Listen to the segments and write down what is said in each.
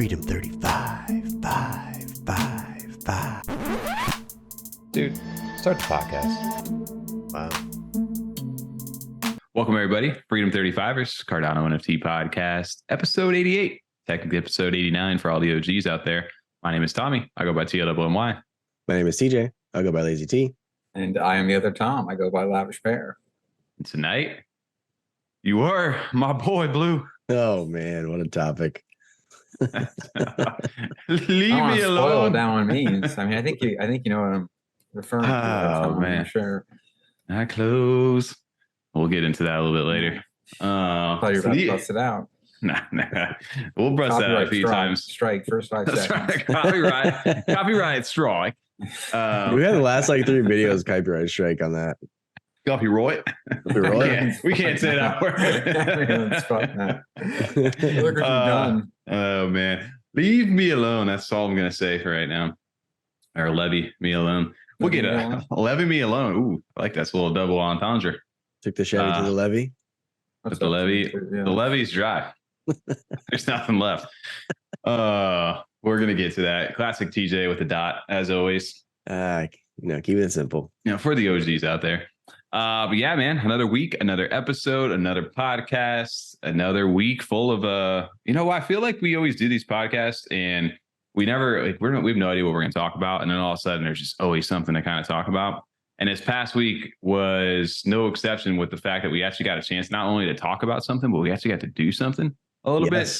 Freedom 35, 5, 5, 5. Dude, start the podcast. Wow. Welcome, everybody. Freedom 35ers, Cardano NFT podcast, episode 88. Technically, episode 89 for all the OGs out there. My name is Tommy. I go by TLWNY. My name is TJ. I'll go by Lazy T. And I am the other Tom. I go by Lavish Bear. And tonight, you are my boy, Blue. Oh, man. What a topic. Leave me alone. Spoil what that one means. I mean, I think you know what I'm referring to. Oh, man. I'm sure. Not close. We'll get into that a little bit later. I thought you were about to bust it out. Nah. We'll bust that out a few times. Strike first 5 seconds. Right. Copyright strike. We had the last 3 videos copyright strike on that. Copyright. We can't say that word. Look what you've done. Oh man, leave me alone. That's all I'm gonna say for right now. Or levy me alone. We'll get a levy me alone. Ooh, I like that's a little double entendre. Took the Chevy to the levee. But the levy, the levee's dry. There's nothing left. We're gonna get to that. Classic TJ with the dot, as always. Keep it simple. For the OGs out there. But yeah, man, another week, another episode, another podcast, another week full of I feel like we always do these podcasts and we never we have no idea what we're gonna talk about, and then all of a sudden there's just always something to kind of talk about. And this past week was no exception, with the fact that we actually got a chance not only to talk about something, but we actually got to do something a little bit.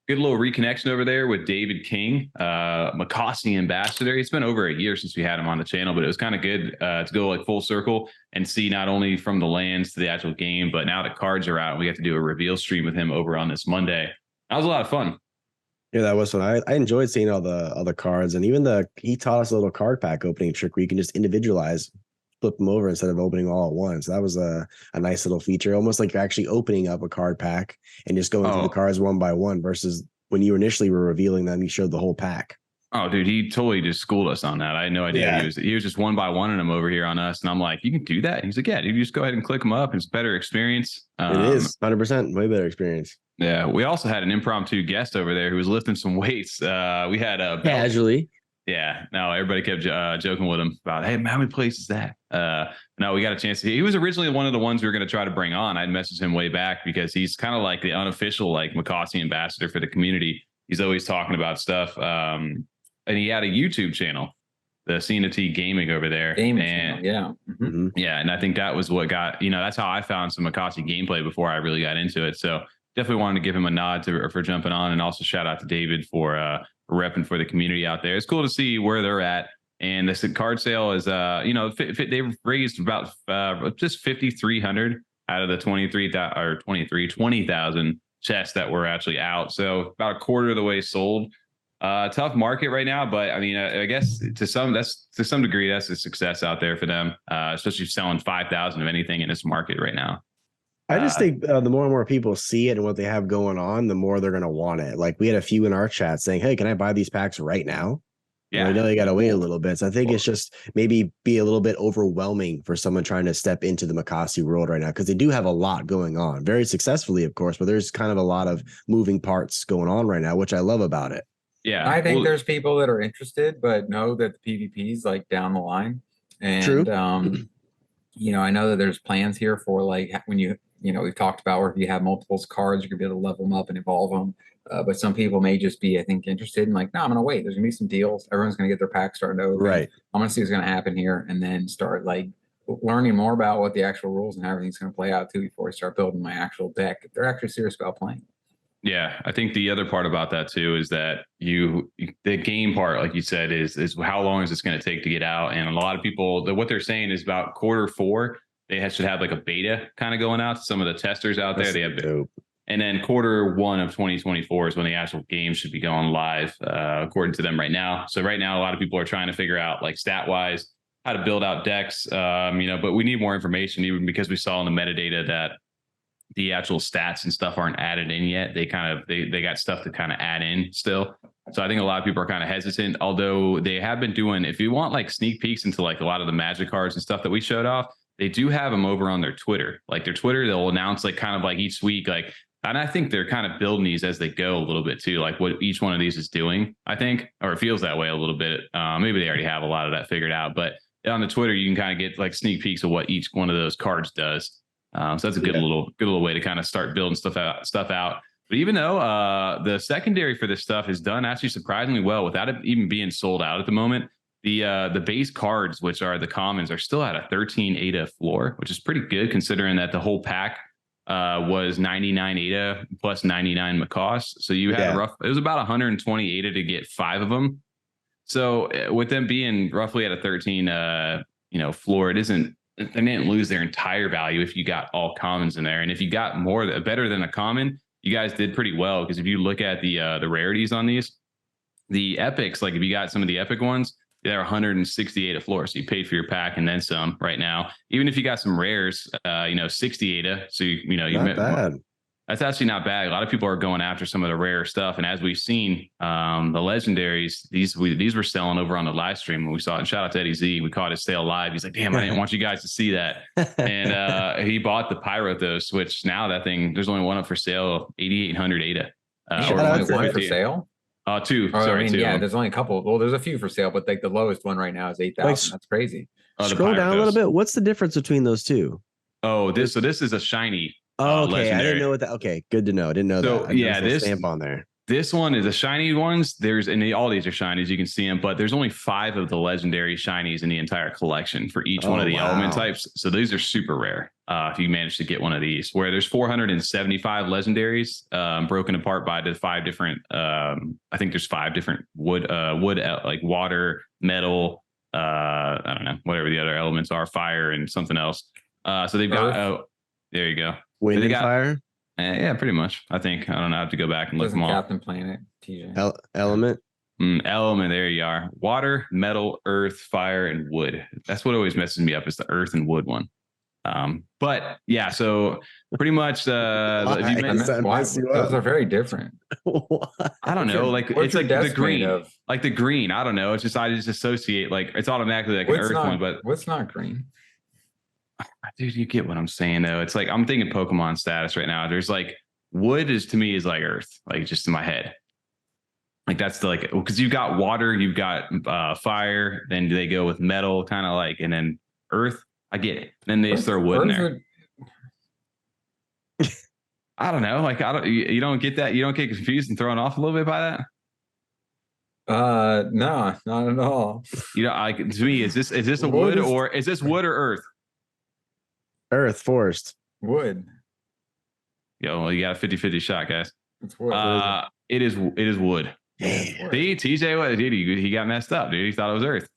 Good little reconnection over there with David King, Mocossi ambassador. It's been over a year since we had him on the channel, but it was kind of good to go full circle and see not only from the lands to the actual game, but now the cards are out. We got to do a reveal stream with him over on this Monday. That was a lot of fun. Yeah, that was fun. I enjoyed seeing all the cards, and even he taught us a little card pack opening trick where you can just individualize, flip them over instead of opening all at once. That was a nice little feature, almost like you're actually opening up a card pack and just going through the cards one by one, versus when you initially were revealing them, you showed the whole pack. Oh, dude, he totally just schooled us on that. I had no idea. Yeah. He was just one by one in them over here on us. And I'm like, you can do that? And he's like, yeah, dude, you just go ahead and click them up. It's better experience. It is 100% way better experience. Yeah. We also had an impromptu guest over there who was lifting some weights. We had a casually. Yeah, no, everybody kept joking with him about, hey, how many places is that? No, we got a chance to. He was originally one of the ones we were going to try to bring on. I'd messaged him way back because he's kind of like the unofficial Mocossi ambassador for the community. He's always talking about stuff. And he had a YouTube channel, the CNFT Gaming over there. Channel, yeah. Mm-hmm. Yeah, and I think that was what got, that's how I found some Mocossi gameplay before I really got into it. So definitely wanted to give him a nod for jumping on, and also shout out to David for repping for the community out there. It's cool to see where they're at. And this card sale is, they've raised about just 5,300 out of the 20,000 chests that were actually out. So about a quarter of the way sold. Tough market right now, but I mean, I guess to some degree, that's a success out there for them, especially selling 5,000 of anything in this market right now. I just think the more and more people see it and what they have going on, the more they're going to want it. Like, we had a few in our chat saying, hey, can I buy these packs right now? Yeah. I know you got to wait a little bit. So I think it's just maybe be a little bit overwhelming for someone trying to step into the Mocossi world right now, because they do have a lot going on, very successfully, of course, but there's kind of a lot of moving parts going on right now, which I love about it. Yeah. I think there's people that are interested, but know that the PvP is down the line. And, true. I know that there's plans here for when we've talked about where if you have multiple cards, you could be able to level them up and evolve them. But some people may just be, I think, interested in no, I'm going to wait. There's going to be some deals. Everyone's going to get their pack started over. Right. I'm going to see what's going to happen here, and then start learning more about what the actual rules and how everything's going to play out too before I start building my actual deck. If they're actually serious about playing. Yeah, I think the other part about that too is that the game part, like you said, is how long is this going to take to get out? And a lot of people, what they're saying is about Q4, they should have a beta kind of going out to some of the testers out there. They have dope. And then Q1 of 2024 is when the actual game should be going live, according to them right now. So right now, a lot of people are trying to figure out stat wise how to build out decks, but we need more information, even because we saw in the metadata that the actual stats and stuff aren't added in yet. They got stuff to kind of add in still. So I think a lot of people are kind of hesitant, although they have been doing, if you want sneak peeks into a lot of the magic cards and stuff that we showed off, they do have them over on their Twitter. Their Twitter, they'll announce kind of each week, And I think they're kind of building these as they go a little bit too, like what each one of these is doing, I think, or it feels that way a little bit. Maybe they already have a lot of that figured out, but on the Twitter, you can kind of get like sneak peeks of what each one of those cards does. So that's a good little way to kind of start building stuff out. But even though the secondary for this stuff is done actually surprisingly well without it even being sold out at the moment, the base cards, which are the commons, are still at a 13 ADA floor, which is pretty good considering that the whole pack was 99 ADA plus 99 Mocossi. So you had it was about 120 ADA to get 5 of them. So with them being roughly at a 13 floor, they didn't lose their entire value if you got all commons in there. And if you got better than a common, you guys did pretty well, because if you look at the rarities on these, the epics, like if you got some of the epic ones, they're 168 a floor. So you paid for your pack and then some right now. Even if you got some rares, 60 ADA. So not bad. That's actually not bad. A lot of people are going after some of the rare stuff. And as we've seen, the legendaries, these were selling over on the live stream when we saw it. And shout out to Eddie Z. We caught his sale live. He's like, damn, I didn't want you guys to see that. And he bought the Pyrothos, which now that thing, there's only one up for sale, 8,800 ADA. Only one for sale? Two. Two. Yeah, there's only a couple. Well, there's a few for sale, but like the lowest one right now is 8,000. That's crazy. Scroll down a little bit. What's the difference between those two? Oh, this is a shiny. Oh, okay. Legendary. I didn't know what that. Okay, good to know. I didn't know that. This stamp on there. This one is a shiny ones. All these are shinies. You can see them, but there's only 5 of the legendary shinies in the entire collection for each one of the element types. So these are super rare. If you manage to get one of these, where there's 475 legendaries broken apart by the 5 different. I think there's 5 different wood, like water, metal. I don't know, whatever the other elements are, fire and something else. So they've got. There you go. Wind and fire? Yeah, pretty much. I think. I don't know. I have to go back and look them all. Captain Planet, TJ. Element? Element, there you are. Water, metal, earth, fire, and wood. That's what always messes me up, is the earth and wood one. But yeah, so pretty much those are very different. I don't know. Like it's like the green. Like the green. I don't know. It's just I just associate, like it's automatically like an earth one, but what's not green? Dude, you get what I'm saying though. It's like I'm thinking Pokemon status right now. There's like wood to me is like earth, like just in my head. Like that's because you've got water, you've got fire, then they go with metal, kind of like, and then earth. I get it. Then they just throw wood in there. I don't know. Like you don't get that. You don't get confused and thrown off a little bit by that. No, not at all. To me, is this a wood or is this wood or earth? Earth, forest, wood. Well, you got a 50-50 shot, guys. It's wood. It is wood. Damn. See, TJ, what dude? He got messed up, dude. He thought it was earth.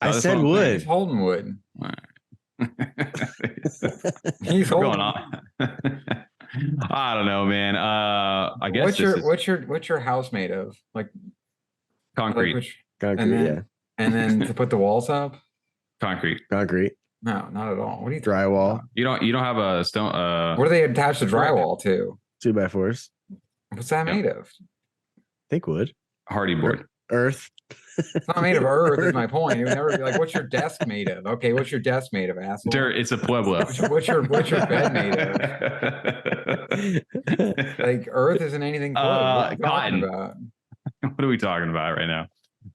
I said wood. He's holding wood. He's going on. I don't know, man. I guess what's your house made of? Like concrete. Concrete, and then to put the walls up? Concrete. No, not at all. What do you think? Drywall. You don't have a stone. What do they attach the drywall to? 2x4s. What's that made of? I think wood. Hardy board. Earth. It's not made of earth, is my point. It would never be like, what's your desk made of? Okay, what's your desk made of, asshole? Dirt. It's a Pueblo. What's your bed made of? Like earth isn't anything close. What are you talking about? What are we talking about right now?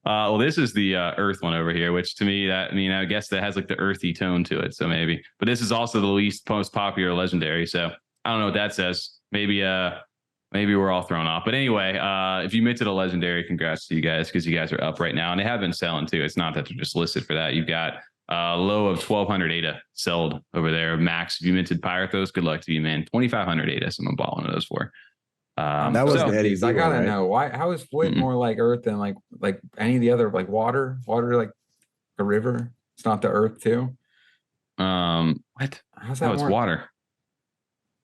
Well, this is the earth one over here, which to me, I guess that has like the earthy tone to it. So maybe, but this is also the least most popular legendary. So I don't know what that says. Maybe we're all thrown off. But anyway, if you minted a legendary, congrats to you guys, because you guys are up right now, and they have been selling too. It's not that they're just listed for that. You've got a low of 1,200 ADA sold over there. Max, if you minted Pyrothos, good luck to you, man. 2,500 ADA. Someone bought one of those for. That was Eddie's. I gotta know why. How is wood more like earth than like any of the other, like water like a river? It's not the earth too. What? How's that? No, it's water.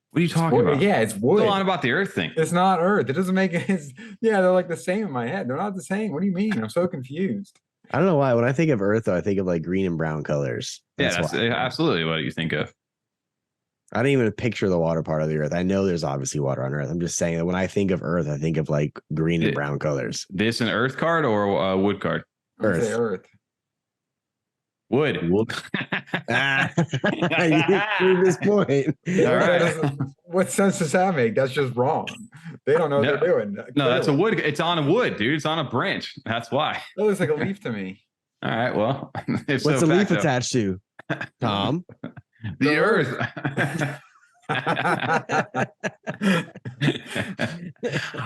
What are you talking about? Yeah, it's wood. Go on about the earth thing. It's not earth. It doesn't make it. Yeah, they're like the same in my head. They're not the same. What do you mean? I'm so confused. I don't know why. When I think of earth, though, I think of like green and brown colors. That's absolutely what you think of. I didn't even picture the water part of the earth. I know there's obviously water on earth. I'm just saying that when I think of earth, I think of like green and brown colors. This an earth card or a wood card? Earth. Wood. You prove this point. All right. What sense does that make? That's just wrong. They don't know what they're doing. No, that's a wood. It's on a wood, dude. It's on a branch. That's why. That looks like a leaf to me. All right. Well, what's a leaf attached to? Tom? The earth.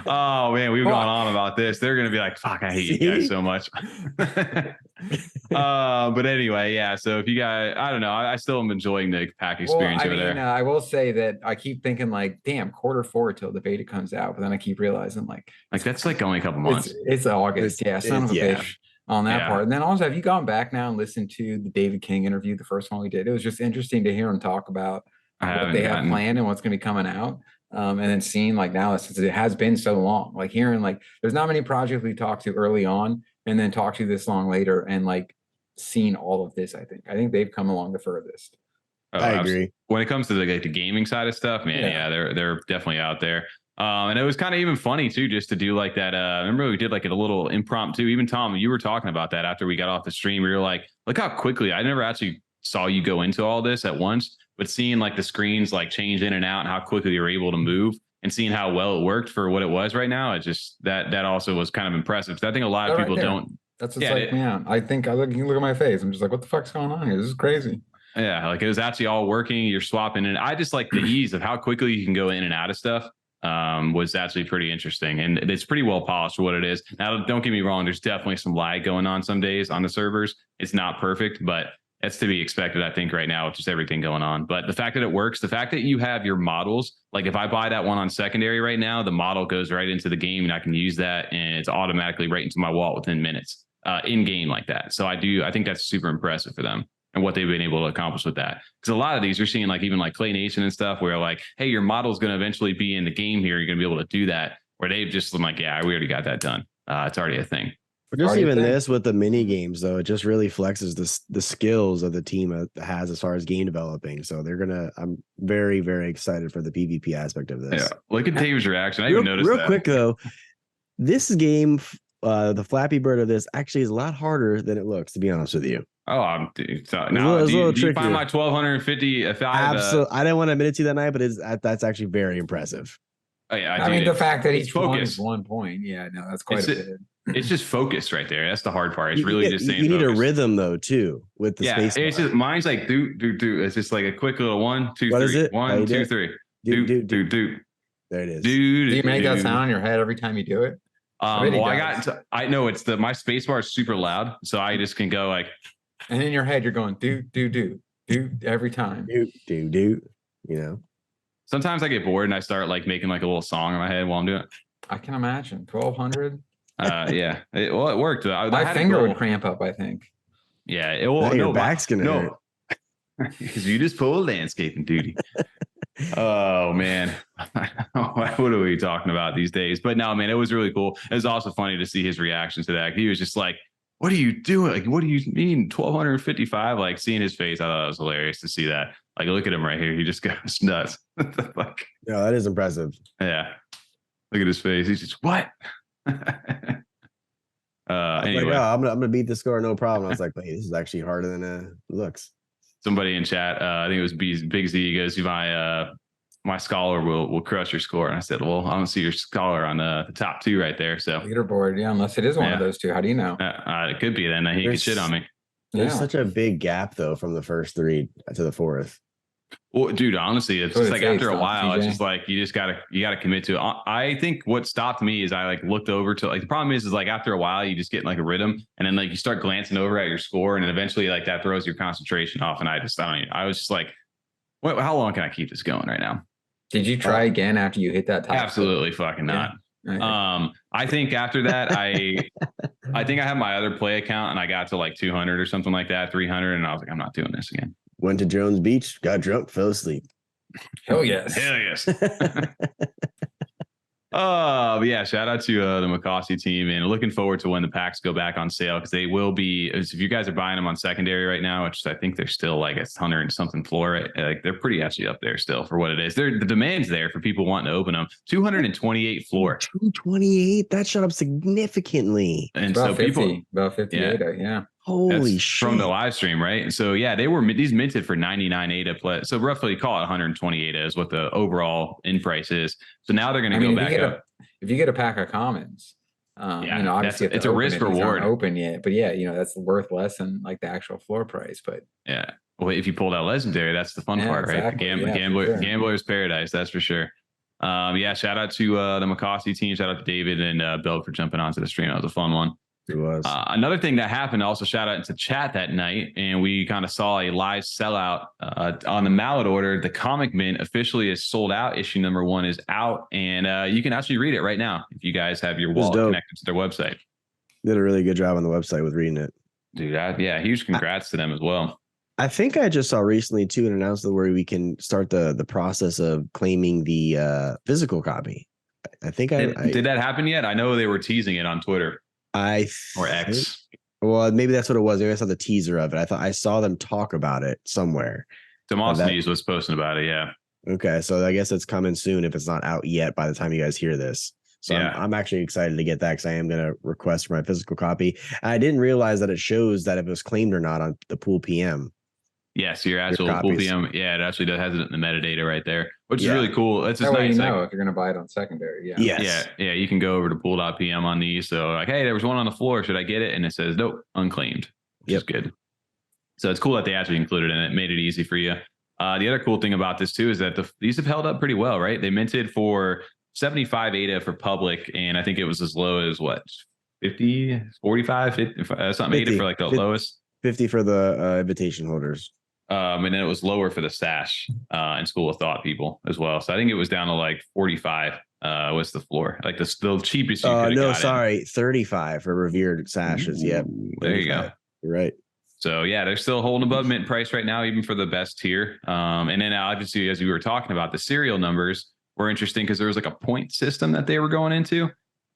Oh man, we've gone on about this. They're gonna be like, fuck, I hate you guys so much. But anyway, yeah. So if you guys, I don't know, I still am enjoying the pack experience over there. I will say that I keep thinking like, damn, Q4 till the beta comes out, but then I keep realizing like that's like only a couple months. It's August, son of a bitch on that part. And then also, have you gone back now and listened to the David King interview, the first one we did? It was just interesting to hear him talk about what they have planned and what's going to be coming out. And then seeing like now, since it has been so long, like hearing like there's not many projects we talked to early on and then talked to this long later and like seeing all of this. I think they've come along the furthest. I agree. When it comes to the gaming side of stuff, man, they're definitely out there. And it was kind of even funny too, just to do like that. Remember we did like a little impromptu. Even Tom, you were talking about that after we got off the stream. We were like, look how quickly. I never actually saw you go into all this at once. But seeing like the screens like change in and out and how quickly you're able to move and seeing how well it worked for what it was right now, it just that also was kind of impressive. So I think a lot of people don't. That's what's like, man. I think you look at my face. I'm just like, what the fuck's going on here? This is crazy. Yeah, like it was actually all working. You're swapping, and I just like the ease of how quickly you can go in and out of stuff. Was actually pretty interesting, and it's pretty well polished for what it is. Now, don't get me wrong. There's definitely some lag going on some days on the servers. It's not perfect, but that's to be expected, I think, right now with just everything going on. But the fact that it works, the fact that you have your models, like if I buy that one on secondary right now, the model goes right into the game and I can use that and it's automatically right into my wallet within minutes in game like that. So I think that's super impressive for them and what they've been able to accomplish with that. Because a lot of these you're seeing like even like Clay Nation and stuff where like, hey, your model's going to eventually be in the game here. You're going to be able to do that. Where they've just been like, yeah, we already got that done. It's already a thing. But just even this with the mini games, though, it just really flexes the skills of the team has as far as game developing. So I'm very, very excited for the PvP aspect of this. Yeah, look at Dave's reaction. I even noticed real quick though, this game, the Flappy Bird of this actually is a lot harder than it looks. To be honest with you. Oh, dude. So now do you find my 1250? Absolutely. I didn't want to admit it to you that night, but that's actually very impressive. Oh yeah, I mean the fact that each one is 1 point. Yeah, no, that's quite a bit. It's just focus right there. That's the hard part. It's really just saying you need a rhythm though too with the space. It's just mine's like do. It's just like a quick little 1, 2, 3. 1, 2, 3. Do. There it is. Do you make that sound in your head every time you do it? I know it's my space bar is super loud, so I just can go like. And in your head, you're going do every time. Do. You know. Sometimes I get bored and I start like making like a little song in my head while I'm doing it. I can imagine 1200. Yeah. It worked. My finger would cramp up, I think. Yeah. Your back's gonna hurt. Because you just pull landscaping duty. Oh man. What are we talking about these days? But no, man, it was really cool. It was also funny to see his reaction to that. He was just like, what are you doing? Like, what do you mean 1255? Like seeing his face, I thought it was hilarious to see that. Like, look at him right here. He just goes nuts. Like, yeah, that is impressive. Yeah. Look at his face. He's just, what? Anyway. Like, oh, I'm gonna beat the score, no problem. I was like, wait, this is actually harder than it looks. Somebody in chat, I think it was Big Z, goes, my scholar will crush your score. And I said, well, I don't see your scholar on the top 2 right there. So leaderboard, yeah, unless it is one of those 2. How do you know? It could be then. He could shit on me. There's such a big gap though from the first 3 to the 4th. Well, dude, honestly, it's just like after a while, it's just like you gotta commit to it. I think what stopped me is I like looked over to like the problem is like after a while you just get in like a rhythm and then like you start glancing over at your score and then eventually like that throws your concentration off. And I was just like, how long can I keep this going right now? Did you try again after you hit that top? Absolutely fucking not. Yeah. I think after that, I think I have my other play account and I got to like 200 or something like that, 300, and I was like, I'm not doing this again. Went to Jones Beach, got drunk, fell asleep. Hell yes. Hell yes. But yeah, shout out to the Mocossi team and looking forward to when the packs go back on sale because they will be. If you guys are buying them on secondary right now, which I think they're still like 100 and something floor, like they're pretty actually up there still for what it is. The demand's there for people wanting to open them. 228 floor. 228. That shot up significantly. And about so 50, people about 58. Yeah. Holy shit. From the live stream, right? So yeah, these minted for 99 ADA. So roughly call it 120 ADA is what the overall in price is. So now they're going to go back up. If you get a pack of commons, obviously it's a risk reward. Open yet, but yeah, that's worth less than like the actual floor price. But yeah, well, if you pulled out legendary, that's the fun part, exactly. Right? The gambler's paradise, that's for sure. Shout out to the Mocossi team. Shout out to David and Belk for jumping onto the stream. That was a fun one. It was. Another thing that happened, also shout out into chat that night, and we kind of saw a live sellout on the Mallard order. The comic mint officially is sold out. Issue number 1 is out, and you can actually read it right now if you guys have your wallet connected to their website. Did a really good job on the website with reading it. Dude, huge congrats to them as well. I think I just saw recently too an announcement where we can start the process of claiming the physical copy. I think did that happen yet? I know they were teasing it on Twitter. Or X. Well, maybe that's what it was. Maybe I saw the teaser of it. I thought I saw them talk about it somewhere. Demosthenes was posting about it. Yeah. Okay, so I guess it's coming soon if it's not out yet by the time you guys hear this. So yeah. I'm actually excited to get that because I am going to request for my physical copy. I didn't realize that it shows that if it was claimed or not on the pool PM. Yes, your actual pool PM. Yeah, it actually has it in the metadata right there, which is really cool. It's just nice. You know if you're going to buy it on secondary. Yeah. Yes. Yeah. You can go over to pool.pm on these. So like, hey, there was one on the floor. Should I get it? And it says, nope, unclaimed, which is good. So it's cool that they actually included it and it made it easy for you. The other cool thing about this too is that these have held up pretty well, right? They minted for 75 ADA for public. And I think it was as low as what? 50, 45, 50, something 50, ADA for like the 50, lowest. 50 for the invitation holders. And then it was lower for the stash and School of Thought people as well. So I think it was down to like 45 was the floor. Like the cheapest you could have gotten. 35 for revered sashes. Yep. There you go. You're right. So yeah, they're still holding above mint price right now, even for the best tier. And then obviously, as we were talking about, the serial numbers were interesting because there was like a point system that they were going into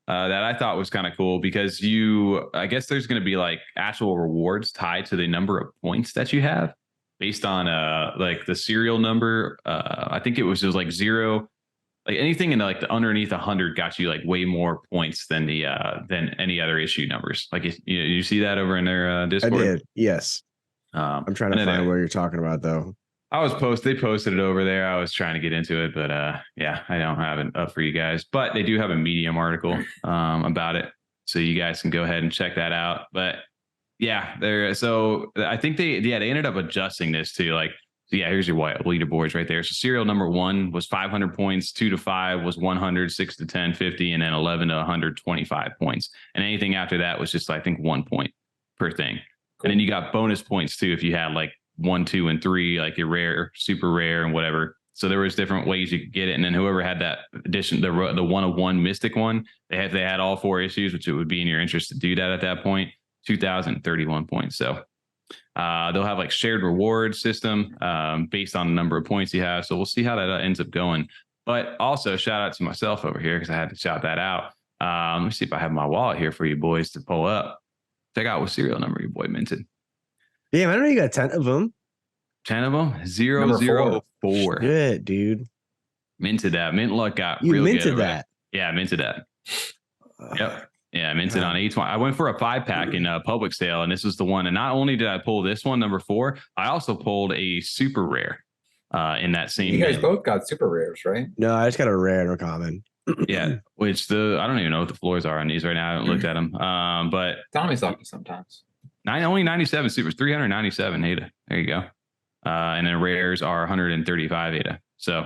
that I thought was kind of cool because I guess there's going to be like actual rewards tied to the number of points that you have. Based on like the serial number, I think it was just like 0, like anything in like the underneath 100 got you like way more points than than any other issue numbers. Like you see that over in their Discord. I did, yes. I'm trying to find what you're talking about though. They posted it over there. I was trying to get into it, but yeah, I don't have it up for you guys. But they do have a Medium article about it, so you guys can go ahead and check that out. But yeah, so I think they ended up adjusting this to like, so yeah, here's your leaderboards right there. So serial number 1 was 500 points, 2 to 5 was 100, 6 to 10, 50, and then 11 to 125 points. And anything after that was just, I think, 1 point per thing. Cool. And then you got bonus points too if you had like 1, 2, and 3, like your rare, super rare, and whatever. So there was different ways you could get it. And then whoever had that edition, the 1 of 1 Mystic one, they had all 4 issues, which it would be in your interest to do that at that point. 2,031 points. So they'll have like shared reward system based on the number of points you have. So we'll see how that ends up going. But also shout out to myself over here because I had to shout that out. Let me see if I have my wallet here for you boys to pull up. Check out what serial number your boy minted. Damn, I know you got 10 of them. 10 of them? 004. Good, dude. Minted that. Mint luck got real good. You minted that? Yeah, I minted that. Yep. Yeah, I minted on each one. I went for a 5-pack in a public sale, and this was the one. And not only did I pull this one, number 4, I also pulled a super rare in that same. You guys both got super rares, right? No, I just got a rare and a common. Yeah, which I don't even know what the floors are on these right now. I haven't looked at them. But Tommy's lucky sometimes. Only 97 supers, 397 ADA. There you go. And then rares are 135 ADA. So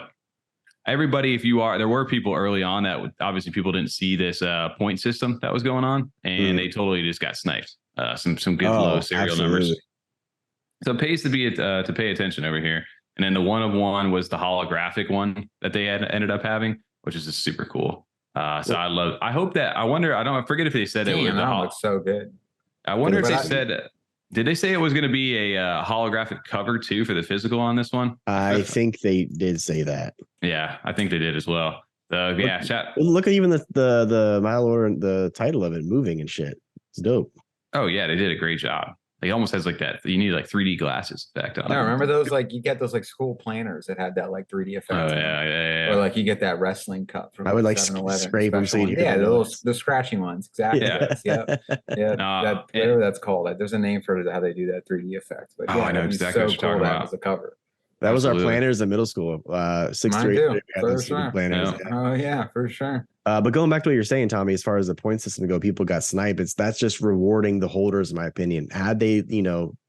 everybody, there were people early on that obviously people didn't see this point system that was going on, and they totally just got sniped. Some good low serial numbers. So it pays to pay attention over here. And then the 1 of 1 was the holographic one that they ended up having, which is just super cool. So I forget if they said it was looks so good. I wonder if they said. Did they say it was going to be a holographic cover too for the physical on this one? I think they did say that. Yeah, I think they did as well. Look at even the Mallard and the title of it moving and shit. It's dope. Oh yeah, they did a great job. It almost has like that. You need like 3D glasses effect on No, it. remember those, like, you get those like school planners that had that like 3D effect. Oh yeah. Or like you get that wrestling cup from I would like 7-Eleven. scrape them so you hear Yeah, the noise. the scratching ones. Exactly. Yeah. Those. Yep. Yeah. Whatever that's called. There's a name for how they do that 3D effect. But Oh, I know exactly what you're talking about. As a cover. That was our Absolutely. planners in middle school. 6th Mine grade, too, we had for those sure. planners. Yeah. Oh yeah, for sure. But going back to what you're saying, Tommy, as far as the point system go, people got sniped. That's just rewarding the holders, in my opinion. Had they,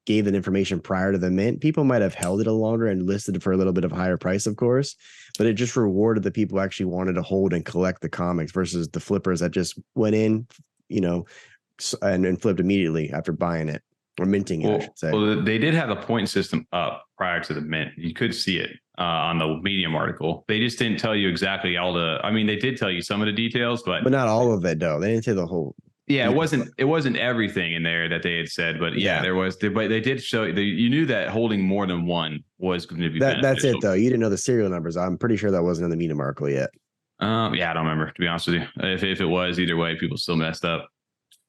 gave that information prior to the mint, people might have held it a longer and listed it for a little bit of higher price, of course. But it just rewarded the people who actually wanted to hold and collect the comics versus the flippers that just went in, and flipped immediately after buying it or minting it, I should say. Well, they did have the point system up prior to the mint. You could see it on the Medium article. They just didn't tell you exactly all the. I mean, they did tell you some of the details, but not all of it, though. They didn't tell the whole. Yeah, it wasn't everything in there that they had said, but yeah. There was. But they did show you knew that holding more than one was going to be that's it, though. You didn't know the serial numbers. I'm pretty sure that wasn't in the Medium article yet. Yeah, I don't remember, to be honest with you. If it was, either way, people still messed up.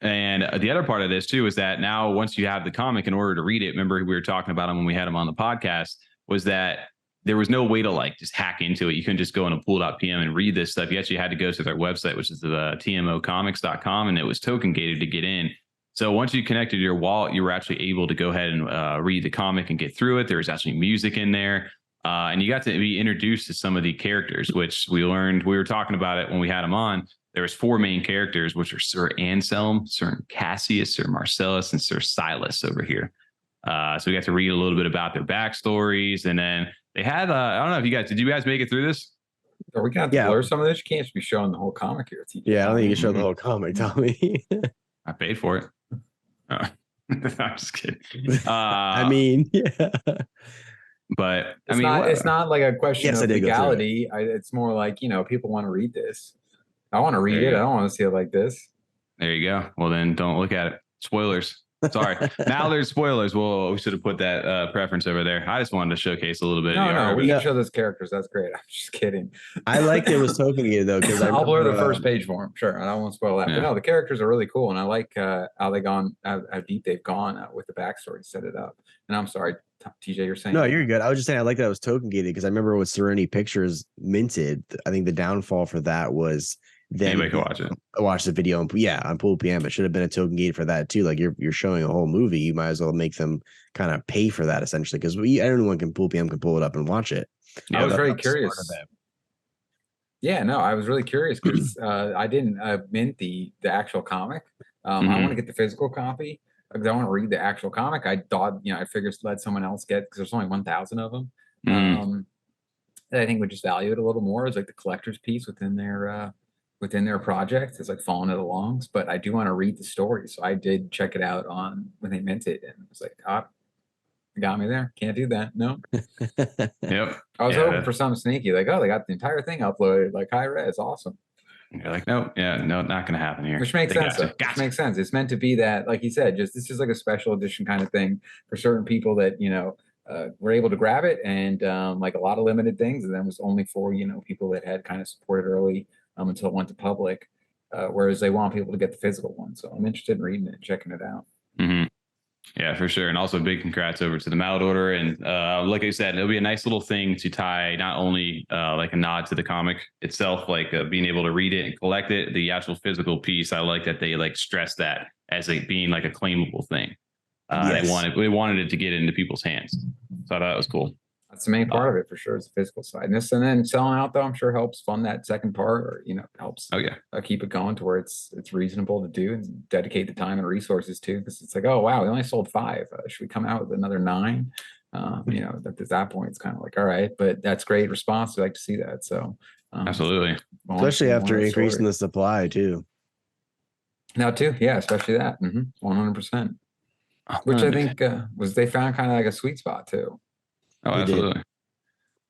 And the other part of this too is that now once you have the comic, in order to read it, remember we were talking about them when we had them on the podcast, was that there was no way to like just hack into it. You couldn't just go into pool.pm and read this stuff. You actually had to go to their website, which is the tmocomics.com, and it was token gated to get in. So once you connected your wallet, you were actually able to go ahead and read the comic and get through it. There was actually music in there. And you got to be introduced to some of the characters, which we learned. We were talking about it when we had them on. There was 4 main characters, which are Sir Anselm, Sir Cassius, Sir Marcellus, and Sir Silas over here. So we got to read a little bit about their backstories. And then they had, I don't know if did you guys make it through this? Are we going to blur some of this? You can't just be showing the whole comic here. Yeah, I don't think you can show the whole comic, Tommy. I paid for it. Oh. I'm just kidding. I mean, yeah. But it's not like a question of legality. It's more like, people want to read this. I want to read it. I don't want to see it like this. There you go. Well, then don't look at it. Spoilers. Sorry. Mallard spoilers. Well, we should have put that preference over there. I just wanted to showcase a little bit. No, we can show those characters. That's great. I'm just kidding. I liked it was token gated though, because I'll blur the first page for them. Sure. I don't want to spoil that. Yeah. But no, the characters are really cool. And I like how deep they've gone with the backstory to set it up. And I'm sorry, TJ, you're saying. No, you're good. I was just saying I like that it was token gated because I remember with Serenity Pictures minted, I think the downfall for that was then anybody can watch it. Watch the video on Pool PM. It should have been a token gate for that too. Like you're showing a whole movie, you might as well make them kind of pay for that essentially, because anyone can Pool PM can pull it up and watch it. I was very curious. Yeah, no, I was really curious because I didn't mint the actual comic. I want to get the physical copy because I want to read the actual comic. I thought, I figured let someone else get, because there's only 1,000 of them. I think would just value it a little more as like the collector's piece within their project. It's like following it along. But I do want to read the story, so I did check it out on when they minted, and it was like, got me there. Can't do that. No. Yep. I was hoping for something sneaky, like, oh, they got the entire thing uploaded, like high res, awesome. You're like, no, not gonna happen here. Which makes sense. Which makes sense. It's meant to be that, like you said, this is like a special edition kind of thing for certain people that were able to grab it, and like a lot of limited things, and then was only for people that had kind of supported early until it went to public. Whereas they want people to get the physical one, so I'm interested in reading it and checking it out. Yeah, for sure. And also big congrats over to the Mallard order. And like I said, it'll be a nice little thing to tie not only like a nod to the comic itself, like being able to read it and collect it, the actual physical piece. I like that they like stress that as being like a claimable thing. Yes. They wanted it to get into people's hands. So I thought that was cool. That's the main part of it for sure, is the physical side. And then selling out though, I'm sure helps fund that second part, or helps keep it going to where it's reasonable to do and dedicate the time and resources to, because it's like, oh wow, we only sold 5. Should we come out with another 9? At that point it's kind of like, all right, but that's great response. We like to see that. So absolutely, especially after increasing the supply too. Now too, yeah, especially that 100%. Which I think they found kind of like a sweet spot too. Oh, absolutely.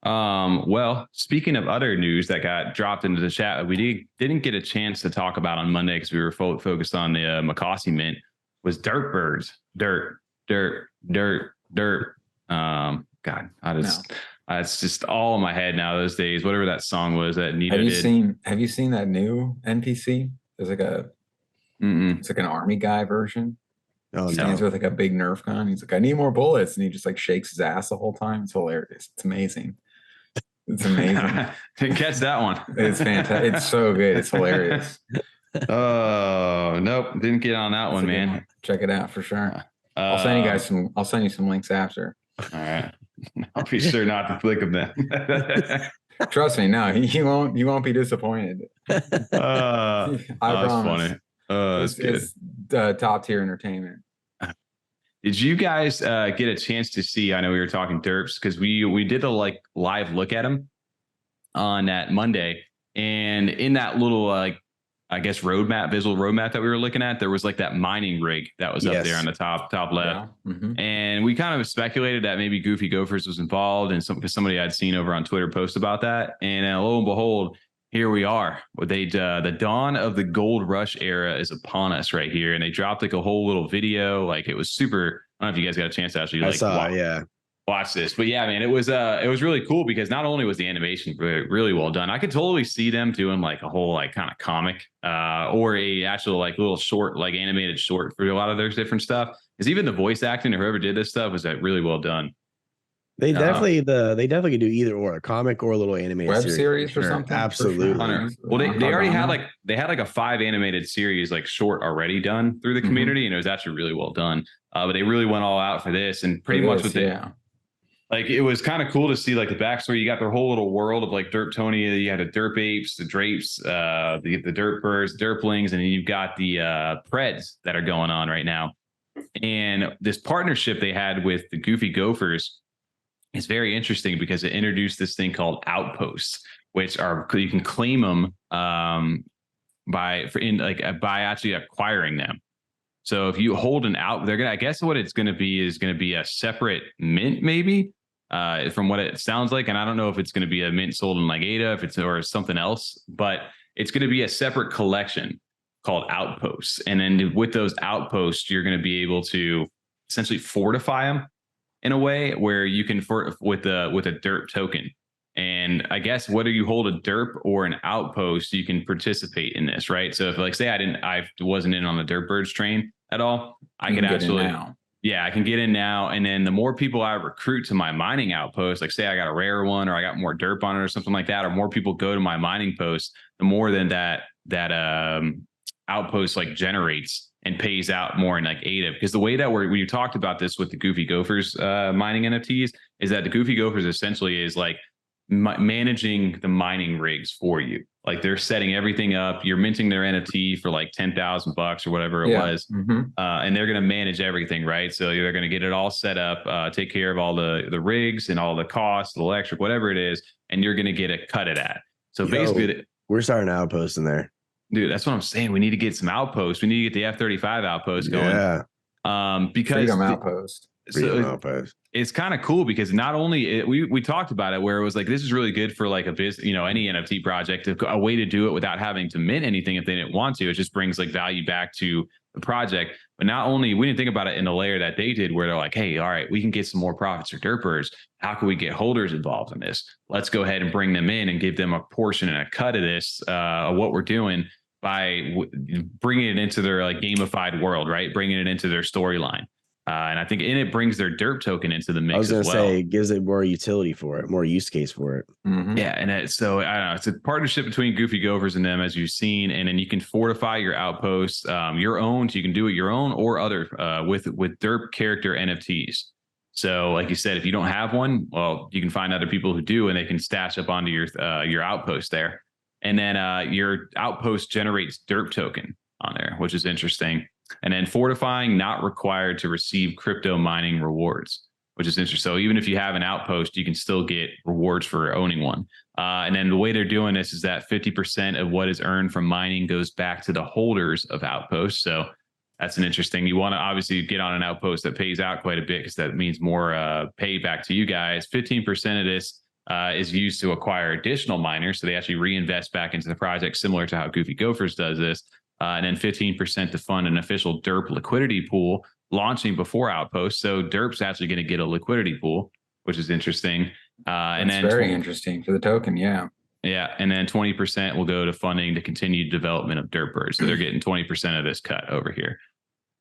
Well, speaking of other news that got dropped into the chat, we didn't get a chance to talk about on Monday because we were focused on the Mocossi mint, was Derp birds. Derp. God, it's just all in my head now those days. Whatever that song was that Nita did. Have you seen that new NPC? There's like it's like an army guy version. Oh, Stands no. with like a big Nerf gun. He's like, I need more bullets, and he just like shakes his ass the whole time. It's hilarious. It's amazing. It's amazing. Didn't catch that one. It's fantastic. It's so good. It's hilarious. Oh, nope. Didn't get on that That's one, a good man. one. Check it out for sure. I'll send you guys some. I'll send you some links after. All right. I'll be sure not to click them then. Trust me, no, you won't. You won't be disappointed. I That's promise. funny. That's good. It's top tier entertainment. Did you guys get a chance to see? I know we were talking derps because we did a like live look at them on that Monday, and in that little I guess visual roadmap that we were looking at, there was like that mining rig that was up there on the top left. Yeah. Mm-hmm. And we kind of speculated that maybe Goofy Gophers was involved, and because somebody I'd seen over on Twitter post about that. And lo and behold, here we are. The dawn of the gold rush era is upon us right here. And they dropped like a whole little video. Like it was super. I don't know if you guys got a chance to actually watch this. But yeah, man, it was really cool because not only was the animation really well done, I could totally see them doing like a whole like kind of comic or a actual like little short, like animated short for a lot of their different stuff. Because even the voice acting or whoever did this stuff was really well done. They definitely could do either or, a comic or a little animated web series or something. Absolutely. Sure. Well, they already had like a 5 animated series like short already done through the community, and it was actually really well done. But they really went all out for this, and pretty much what they like. It was kind of cool to see like the backstory. You got their whole little world of like Derp Tony. You had the Derp Apes, the Drapes, the Derp Birds, Derplings, and then you've got the Preds that are going on right now. And this partnership they had with the Goofy Gophers is very interesting because it introduced this thing called Outposts, which are you can claim them by actually acquiring them. So if you hold an I guess what it's going to be a separate mint, maybe from what it sounds like. And I don't know if it's going to be a mint sold in like ADA, or something else, but it's going to be a separate collection called Outposts. And then with those Outposts, you're going to be able to essentially fortify them in a way where you can with a derp token. And I guess whether you hold a derp or an outpost, you can participate in this, right? So if like say I wasn't in on the Derp Birds train at all, I could actually I can get in now. And then the more people I recruit to my mining outpost, like say I got a rare one or I got more derp on it or something like that, or more people go to my mining post, the more than that outpost like generates and pays out more in like ADA. Because the way that we talked about this with the Goofy Gophers mining NFTs is that the Goofy Gophers essentially is like managing the mining rigs for you. Like they're setting everything up. You're minting their NFT for like $10,000 or whatever it was. And they're going to manage everything, right? So they're going to get it all set up, take care of all the rigs and all the costs, the electric, whatever it is. And you're going to get a cut of that. So basically we're starting Outposts in there. Dude, that's what I'm saying. We need to get some outposts. We need to get the F-35 outpost going. Yeah. Because Outpost. It's kind of cool because not only we talked about it where it was like, this is really good for like a business, any NFT project, a way to do it without having to mint anything if they didn't want to. It just brings like value back to the project. But not only, we didn't think about it in the layer that they did where they're like, hey, all right, we can get some more profits for derpers. How can we get holders involved in this? Let's go ahead and bring them in and give them a portion and a cut of this, of what we're doing by bringing it into their like gamified world, right? Bringing it into their storyline. And I think it brings their derp token into the mix. I was going to say it gives it more utility for it, more use case for it. Yeah. And so I don't know, it's a partnership between Goofy Gophers and them, as you've seen. And then you can fortify your outposts, your own. So you can do it your own or other with derp character NFTs. So like you said, if you don't have one, well, you can find other people who do, and they can stash up onto your outpost there. And then your outpost generates derp token on there, which is interesting. And then fortifying, not required to receive crypto mining rewards, which is interesting. So even if you have an outpost, you can still get rewards for owning one. And then the way they're doing this is that 50% of what is earned from mining goes back to the holders of outposts. So that's an interesting. You want to obviously get on an outpost that pays out quite a bit because that means more pay back to you guys. 15% of this is used to acquire additional miners. So they actually reinvest back into the project, similar to how Goofy Gophers does this. And then 15% to fund an official Derp liquidity pool launching before Outpost. So Derp's actually going to get a liquidity pool, which is interesting. And then very interesting for the token. Yeah. Yeah. And then 20% will go to funding the continued development of Derp Birds. So they're getting 20% of this cut over here.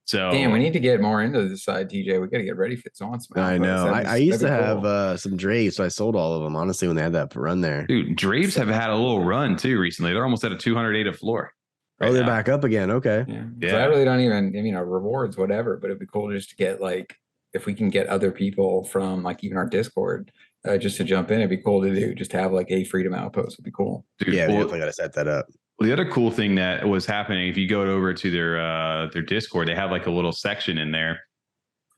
So damn, we need to get more into this side, TJ. We got to get ready for on some. I know. I used to have some Drapes, so I sold all of them. Honestly, when they had that run there, dude, Drapes have had a little run too recently. They're almost at a 208 a floor. Right they're back up again. Okay. Yeah. I really don't even, rewards, whatever, but it'd be cool just to get like, if we can get other people from like even our Discord just to jump in, it'd be cool to do. Just have like a Freedom Outpost would be cool. Dude, yeah, we definitely got to set that up. Well, the other cool thing that was happening, if you go over to their Discord, they have like a little section in there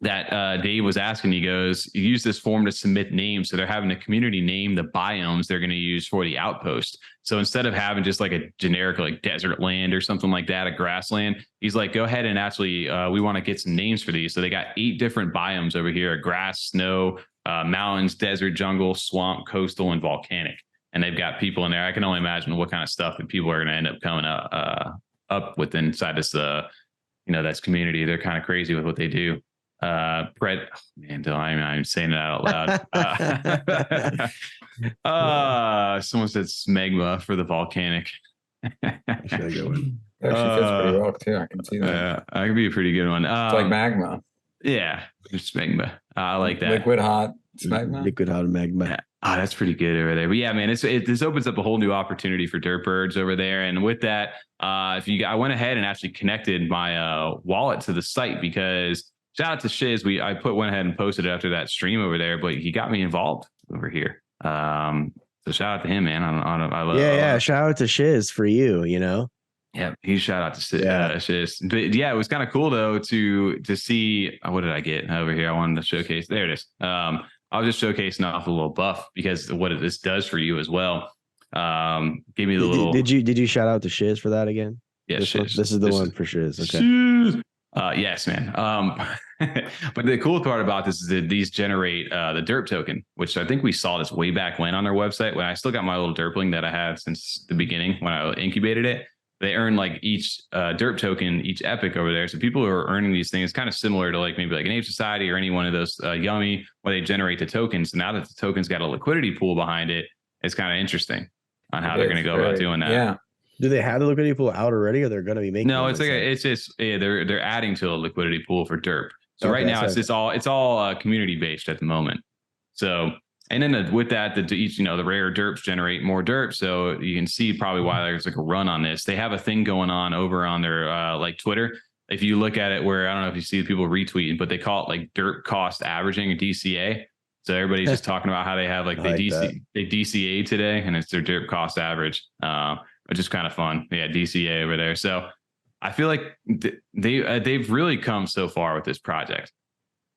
that Dave was asking. He goes, you use this form to submit names. So they're having the community name the biomes they're going to use for the outpost. So instead of having just like a generic like desert land or something like that, a grassland, he's like, go ahead and actually, we want to get some names for these. So they got 8 different biomes over here: grass, snow, mountains, desert, jungle, swamp, coastal, and volcanic. And they've got people in there. I can only imagine what kind of stuff that people are going to end up coming up with inside this, that's community. They're kind of crazy with what they do. Brett, I'm saying it out loud. Someone said smegma for the volcanic. Actually fits pretty well too. I can see that. That could be a pretty good one. It's like magma. Yeah, smegma. I like that. Liquid hot magma. Liquid hot magma. Yeah. Oh, that's pretty good over there. But yeah, man, this opens up a whole new opportunity for Derp birds over there. And with that, I went ahead and actually connected my wallet to the site, because shout out to Shiz. I went ahead and posted it after that stream over there, but he got me involved over here. So shout out to him, man. I love. Shout out to Shiz for you. Yeah, huge shout out to Shiz. But yeah, it was kind of cool though to see. What did I get over here? I wanted to showcase. There it is. I was just showcasing off a little buff because of what this does for you as well. Give me the little. Did you shout out to Shiz for that again? Yeah, Shiz. This is the one for Shiz. Okay. Shiz. Yes, man. But the cool part about this is that these generate the Derp token, which I think we saw this way back when on their website, when I still got my little Derpling that I had since the beginning when I incubated it. They earn like each Derp token, each epic over there. So people who are earning these things, kind of similar to like maybe like an Ape Society or any one of those Yummy, where they generate the tokens. So now that the token's got a liquidity pool behind it, it's kind of interesting on how they're going to go about doing that. Yeah. Do they have the liquidity pool out already, or they're going to be making? No, it's just they're adding to a liquidity pool for Derp. So right now it's all community based at the moment. So. And then with that, the rare derps generate more derps. So you can see probably why there's like a run on this. They have a thing going on over on their like Twitter. If you look at it, where I don't know if you see people retweeting, but they call it like derp cost averaging, or DCA. So everybody's just talking about how they have like they DCA today, and it's their derp cost average, which is kind of fun. Yeah, DCA over there. So I feel like they've really come so far with this project.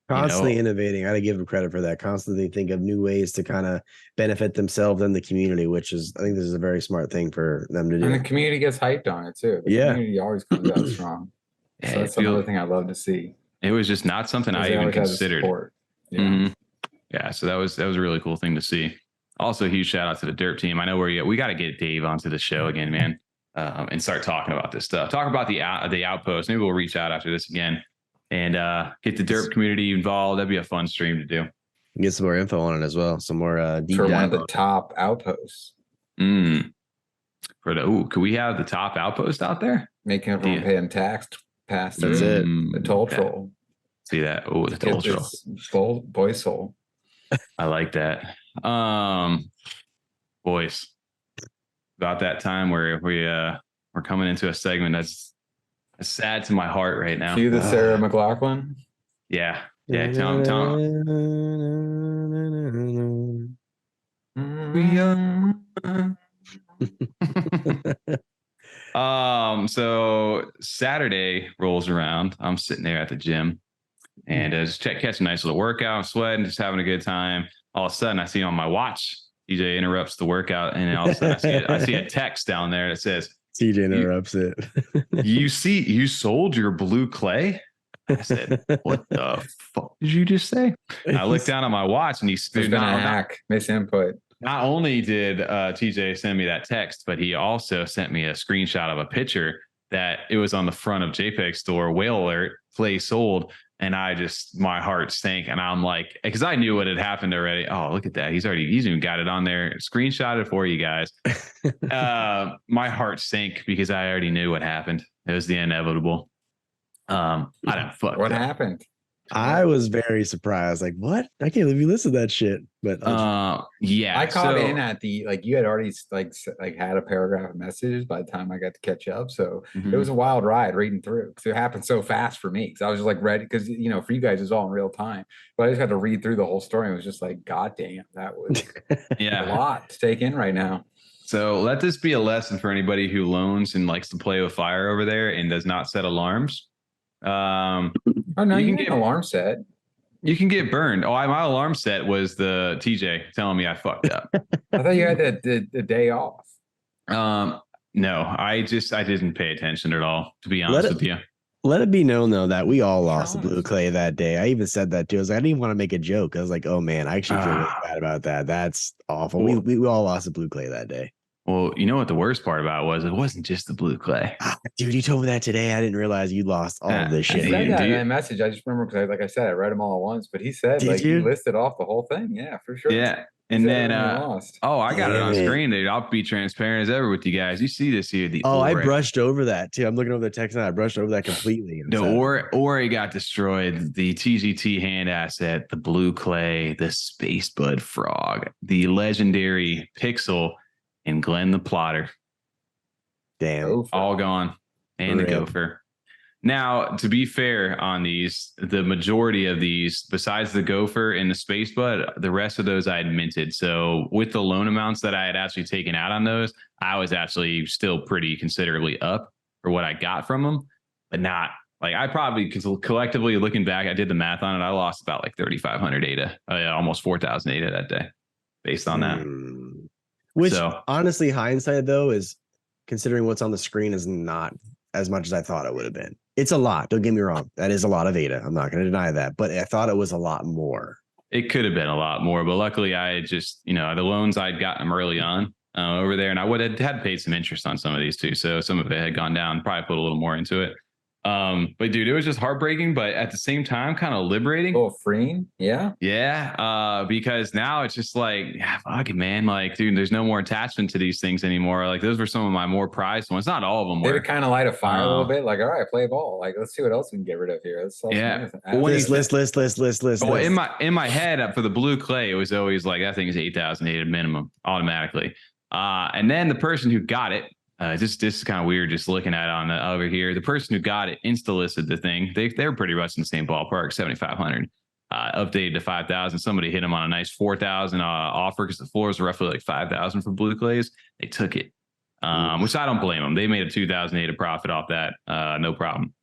Constantly innovating. I gotta give them credit for that. Constantly think of new ways to kind of benefit themselves and the community, which is, I think this is a very smart thing for them to do. And the community gets hyped on it too. The community always comes out strong. So that's another thing I love to see. It was just not something I even considered. Yeah. Mm-hmm. Yeah, so that was a really cool thing to see. Also, huge shout out to the Derp team. I know we got to get Dave onto the show again, man, and start talking about this stuff. Talk about the outpost. Maybe we'll reach out after this again. And get the Derp community involved. That'd be a fun stream to do. Get some more info on it as well. Some more deep for dive one of the top outposts. Could we have the top outpost out there? Making everyone pay them tax pass through. That's it. The toll troll. See that? Oh, the toll troll. Boy soul. I like that. Boys, about that time where we're coming into a segment that's sad to my heart right now. See the Sarah McLachlan? Yeah. Tom. So Saturday rolls around. I'm sitting there at the gym and just catch a nice little workout. I'm sweating, just having a good time. All of a sudden, I see on my watch, TJ interrupts the workout, and all of a sudden, I see a text down there that says, TJ interrupts it. You sold your blue clay? I said, what the fuck did you just say? And I looked down at my watch, and he's been a hack, misinput. Not only did TJ send me that text, but he also sent me a screenshot of a picture that it was on the front of JPEG store, whale alert, clay sold. And my heart sank, and I'm like, because I knew what had happened already. Oh, look at that. He's even got it on there. Screenshot it for you guys. My heart sank because I already knew what happened. It was the inevitable. I don't fuck. What happened? I was very surprised. Like, what? I can't believe you listened to that shit. But yeah, I caught in at the you had already like had a paragraph of messages by the time I got to catch up. So it was a wild ride reading through because it happened so fast for me. Because I was just like ready because for you guys it's all in real time. But I just had to read through the whole story and it was just like, God damn, that was a lot to take in right now. So let this be a lesson for anybody who loans and likes to play with fire over there and does not set alarms. Oh no, you can get an alarm set. You can get burned. Oh, my alarm set was the TJ telling me I fucked up. I thought you had the day off. No, I didn't pay attention at all, to be honest with you. Let it be known though that we all lost the blue clay that day. I even said that too. I was like, I didn't even want to make a joke. I was like, oh man, I actually feel really bad about that. That's awful. Well, we all lost the blue clay that day. Well, you know what the worst part about was? It wasn't just the blue clay. Dude, you told me that today. I didn't realize you lost all of this shit. He said that in that message. I just remember because, like I said, I read them all at once. But he said, he listed off the whole thing. Yeah, for sure. Yeah. And then, I got it on screen, dude. I'll be transparent as ever with you guys. You see this here. I brushed over that too. I'm looking over the text now. I brushed over that completely. The Ori got destroyed. The TGT hand asset, the blue clay, the Space Bud Frog, the legendary Pixel, and Glenn the Plotter. Damn. All gone. And the Gopher. Now, to be fair on these, the majority of these, besides the Gopher and the Space Bud, the rest of those I had minted. So with the loan amounts that I had actually taken out on those, I was actually still pretty considerably up for what I got from them, but not like I probably, because collectively looking back, I did the math on it. I lost about like 3,500 ADA, almost 4,000 ADA that day based on that. Which honestly, hindsight though, is considering what's on the screen is not as much as I thought it would have been. It's a lot. Don't get me wrong. That is a lot of ADA. I'm not going to deny that, but I thought it was a lot more. It could have been a lot more, but luckily I just, the loans I'd gotten them early on over there, and I would have had paid some interest on some of these too. So some of it had gone down, probably put a little more into it. But dude, it was just heartbreaking, but at the same time, kind of liberating. Oh, freeing. Yeah. Yeah. Because now it's just like, fuck it, man. Like, dude, there's no more attachment to these things anymore. Like those were some of my more prized ones. Not all of them were. They kind of light a fire a little bit. Like, all right, play ball. Like, let's see what else we can get rid of here. Let's list. Well, in my head for the blue clay, it was always like, that thing is 8,000 ADA minimum automatically. And then the person who got it, this is kind of weird just looking at it over here. The person who got it insta-listed the thing. They're pretty much in the same ballpark, 7,500. Updated to 5,000. Somebody hit them on a nice 4,000 offer because the floors are roughly like 5,000 for blue clays. They took it, which I don't blame them. They made a 2,000 ADA profit off that, no problem.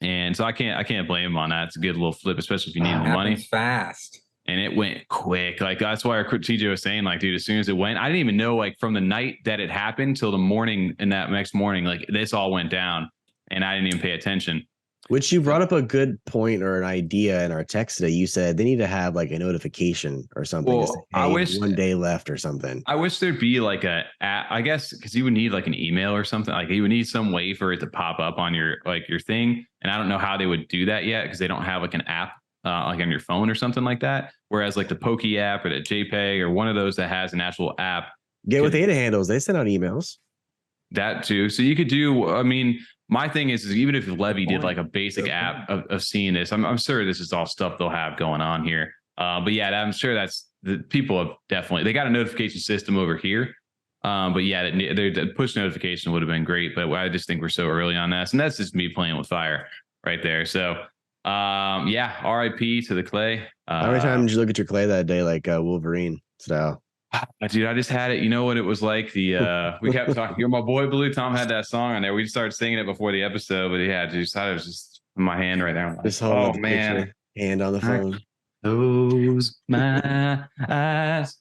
And so I can't blame them on that. It's a good little flip, especially if you need the money fast. And it went quick. Like that's why TJ was saying, like, dude, as soon as it went, I didn't even know, like, from the night that it happened till the morning, and that next morning, like, this all went down, and I didn't even pay attention. Which you brought up a good point or an idea in our text today. You said they need to have like a notification or something. Well, say, hey, I wish 1 day left or something. I wish there'd be like I guess, because you would need like an email or something. Like you would need some way for it to pop up on your thing. And I don't know how they would do that yet because they don't have like an app like on your phone or something like that. Whereas like the Pokey app or the JPEG or one of those that has an actual app. Get with ADA handles. They send out emails. That too. So you could do, I mean, my thing is even if Levy did like a basic app of seeing this, I'm sure this is all stuff they'll have going on here. But yeah, I'm sure that's the people have definitely, they got a notification system over here. But yeah, the push notification would have been great, but I just think we're so early on this, and that's just me playing with fire right there. So yeah, RIP to the clay. How many times did you look at your clay that day, like Wolverine style? Dude, I just had it. You know what it was like? We kept talking. You're my boy, Blue. Tom had that song on there. We started singing it before the episode, but yeah, just thought it was just in my hand right there. This whole man, hand on the phone. Close my eyes.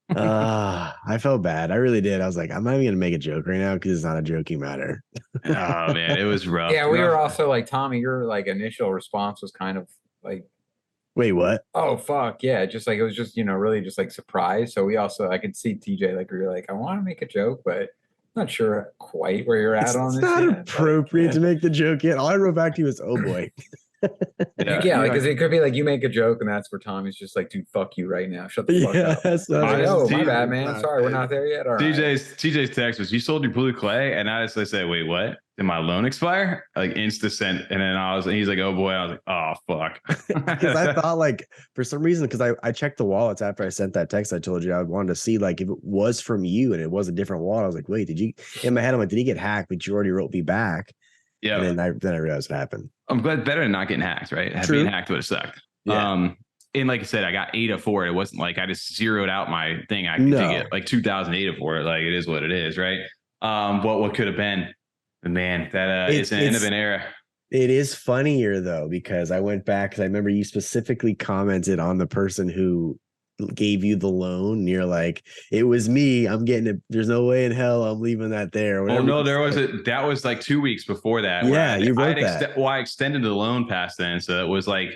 I felt bad. I really did. I was like, I'm not even gonna make a joke right now because it's not a joking matter. Oh man, it was rough. Yeah, we were also like, Tommy, your like initial response was kind of like, wait, what? Oh fuck yeah! Just like it was just really just like surprised. So we also I could see TJ like we were like, I want to make a joke, but I'm not sure quite where you're at on this. It's not appropriate to make the joke yet. All I wrote back to you was, oh boy. Yeah, because it could be like you make a joke and that's where Tommy's just like, dude, fuck you right now. Shut the fuck up. That's Like, oh, my TJ bad, man. Sorry, we're not there yet. All right. TJ's text was, you sold your blue clay? And I just said, wait, what? Did my loan expire? Like insta sent. And then he's like, oh boy. I was like, oh fuck. Because I thought like for some reason, because I checked the wallets after I sent that text, I told you I wanted to see like if it was from you and it was a different wallet. I was like, wait, did you, in my head, I'm like, did he get hacked? But you already wrote me back. Yeah. And then I realized what happened. I'm glad, better than not getting hacked, right? Being hacked would have sucked. Yeah. And like I said, I got ADA for it. It wasn't like I just zeroed out my thing. I could get like 2,000 ADA for it. Like it is what it is, right? What could have been? But man, that it's an end of an era. It is funnier though, because I went back because I remember you specifically commented on the person who gave you the loan. And you're like, it was me. I'm getting it. There's no way in hell I'm leaving that there. Oh no, that was like 2 weeks before that. Yeah, you wrote that. I extended the loan past then, so it was like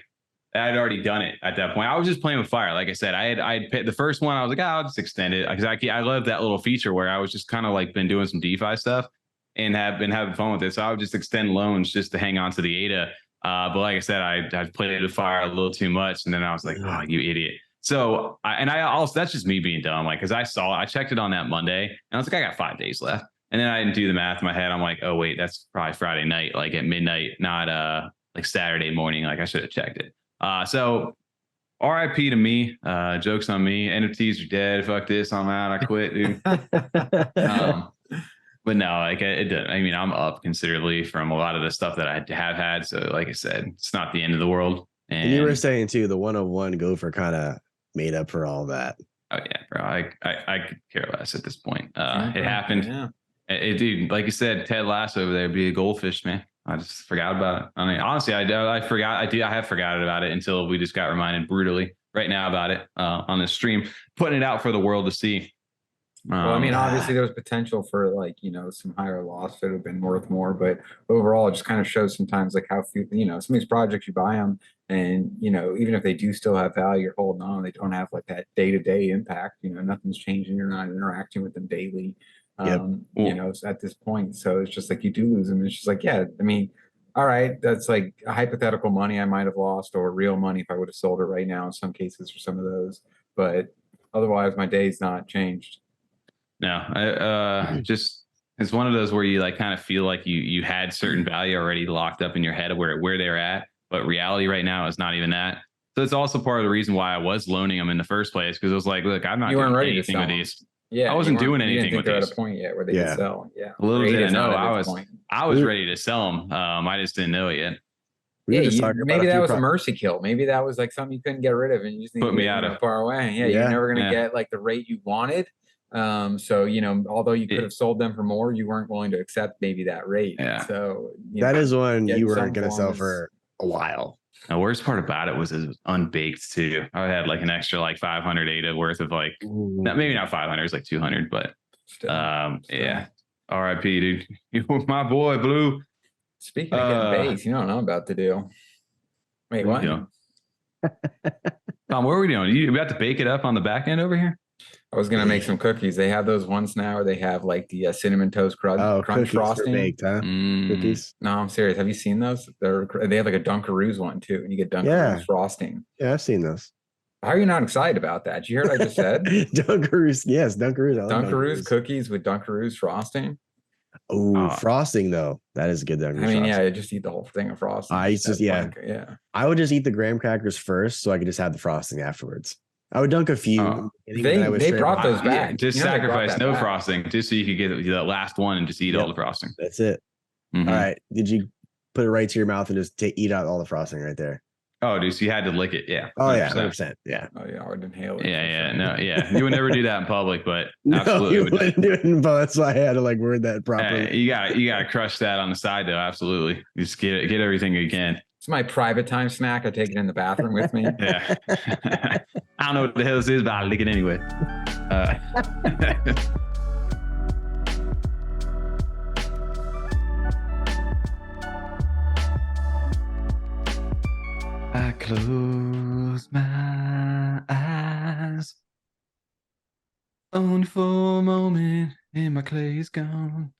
I had already done it at that point. I was just playing with fire. Like I said, I had paid the first one. I was like, I'll just extend it because I love that little feature where I was just kind of like been doing some DeFi stuff and have been having fun with it. So I would just extend loans just to hang on to the ADA. But like I said, I played with fire a little too much, and then I was like, oh, you idiot. So I also, that's just me being dumb. Like, cause I checked it on that Monday and I was like, I got 5 days left. And then I didn't do the math in my head. I'm like, oh wait, that's probably Friday night, like at midnight, not like Saturday morning. Like I should have checked it. So RIP to me, jokes on me. NFTs are dead. Fuck this. I'm out. I quit, dude. But no, like I mean, I'm up considerably from a lot of the stuff that I have had. So like I said, it's not the end of the world. And you were saying too, the 101 Gopher kind of made up for all that. Oh yeah, bro. I could care less at this point. It happened. Yeah. Dude, like you said, Ted Lasso over there be a goldfish, man. I just forgot about it. I mean, honestly, I forgot. I have forgotten about it until we just got reminded brutally right now about it on the stream, putting it out for the world to see. Well, I mean, obviously there was potential for like, some higher loss that would have been worth more, but overall it just kind of shows sometimes like how few, some of these projects you buy them and, even if they do still have value, you're holding on, they don't have like that day-to-day impact, nothing's changing. You're not interacting with them daily, at this point. So it's just like you do lose them. It's just like, yeah, I mean, all right, that's like a hypothetical money I might have lost or real money if I would have sold it right now in some cases for some of those, but otherwise my day's not changed. No, just it's one of those where you like kind of feel like you had certain value already locked up in your head where they're at, but reality right now is not even that. So it's also part of the reason why I was loaning them in the first place, because it was like, look, I'm not doing anything with these. Yeah, I wasn't doing anything with these. They're at a point yet where they could sell. Yeah, little did I know I was ready to sell them. I just didn't know it yet. Yeah, maybe that was a mercy kill. Maybe that was like something you couldn't get rid of, and you just need to get them far away. Yeah, you're never gonna get like the rate you wanted. So although you could have sold them for more, you weren't willing to accept maybe that rate. Yeah. So that is one you were going to sell for a while. The worst part about it was unbaked too. I had like an extra like 500 ADA worth of like, maybe not 500, it's like 200, but yeah. RIP, dude. You were my boy, Blue. Speaking of getting baked, you don't know about the deal. Wait, what? Tom, what are we doing? You about to bake it up on the back end over here? I was gonna make some cookies. They have those ones now where they have like the cinnamon toast crunch frosting. Baked, huh? Cookies. No, I'm serious. Have you seen those? They have like a Dunkaroos one too, and you get Dunkaroos frosting. Yeah, I've seen those. How are you not excited about that? Did you hear what I just said? Dunkaroos, yes, Dunkaroos. Dunkaroos cookies with Dunkaroos frosting. Oh, frosting though. That is good. I mean, yeah, just eat the whole thing of frosting. I would just eat the graham crackers first, so I could just have the frosting afterwards. I would dunk a few. They brought those back. Just sacrifice no frosting, just so you could get the last one and just eat all the frosting. That's it. All right. Did you put it right to your mouth and just eat out all the frosting right there? Oh, dude, so you had to lick it. Yeah. Oh, 100%. Yeah. 100%. Yeah. Oh, yeah. I would inhale it. Yeah. No, yeah. You would never do that in public, but absolutely. You wouldn't do it in public. That's why I had to like word that properly. You got to crush that on the side, though. Absolutely. You just get everything you can. It's my private time snack. I take it in the bathroom with me. Yeah. I don't know what the hell this is, but I'll lick it anyway. I close my eyes. Only for a moment and my clay is gone.